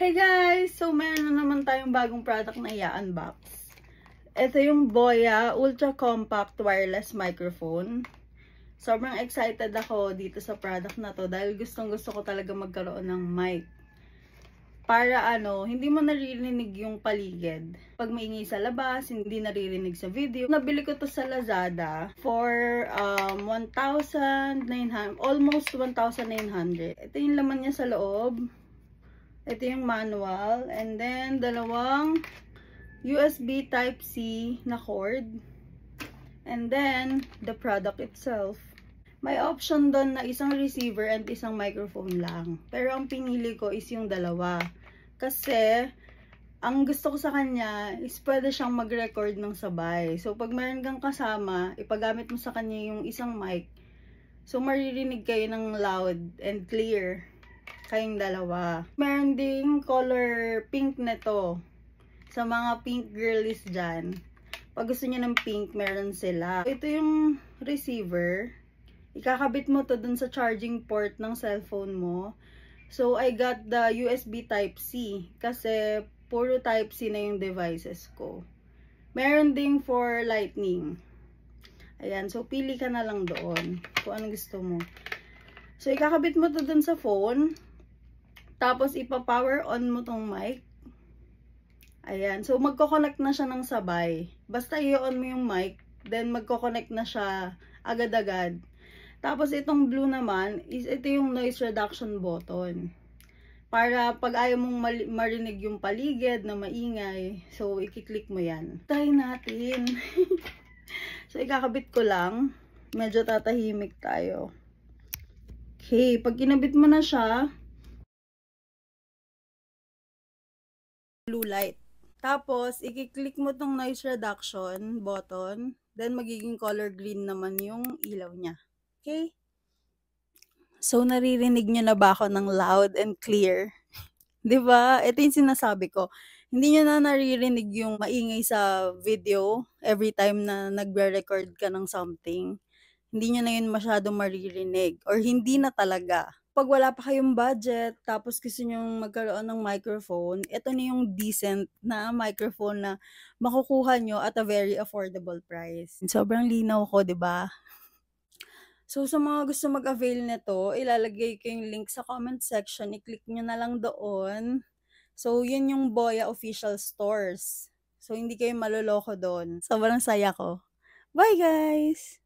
Hey guys! So, meron na naman tayong bagong product na i-unbox. Ito yung Boya Ultra Compact Wireless Microphone. Sobrang excited ako dito sa product na to dahil gustong-gusto ko talaga magkaroon ng mic. Para hindi mo naririnig yung paligid. Pag maingay sa labas, hindi naririnig sa video. Nabili ko to sa Lazada for 1,900, almost 1,900. Ito yung laman niya sa loob. Ito yung manual. And then, dalawang USB Type-C na cord. And then, the product itself. May option doon na isang receiver and isang microphone lang. Pero ang pinili ko is yung dalawa. Kasi, ang gusto ko sa kanya is pwede siyang mag-record ng sabay. So, pag meron kang kasama, ipagamit mo sa kanya yung isang mic. So, maririnig kayo ng loud and clear. Kayong dalawa. Meron ding color pink nito. Sa mga pink girlies dyan. Pag gusto niya ng pink, meron sila. Ito yung receiver. Ikakabit mo to dun sa charging port ng cellphone mo. So, I got the USB Type-C. Kasi, puro Type-C na yung devices ko. Meron ding for lightning. Ayan. So, pili ka na lang doon. Kung anong gusto mo. So, ikakabit mo to dun sa phone. Tapos, ipa-power on mo tong mic. Ayan. So, magko-connect na siya ng sabay. Basta i-on mo yung mic. Then, magko-connect na siya agad-agad. Tapos, itong blue naman, is ito yung noise reduction button. Para pag ayaw mong marinig yung paligid na maingay, so, i-click mo yan. Try natin. So, ikakabit ko lang. Medyo tatahimik tayo. Okay. Pag kinabit mo na siya, blue light. Tapos, i-click mo tong noise reduction button. Then, magiging color green naman yung ilaw niya. Okay? So, naririnig nyo na ba ako ng loud and clear? 'Di ba? Ito yung sinasabi ko. Hindi nyo na naririnig yung maingay sa video every time na nagre-record ka ng something. Hindi nyo na yun masyadong maririnig. Or hindi na talaga. Pag wala pa kayong budget, tapos gusto nyo magkaroon ng microphone, ito na yung decent na microphone na makukuha nyo at a very affordable price. Sobrang linaw ko, 'di ba? So, sa mga gusto mag-avail nito, ilalagay ko yung link sa comment section. I-click nyo na lang doon. So, yun yung Boya official stores. So, hindi kayo maloloko doon. Sobrang saya ko. Bye, guys!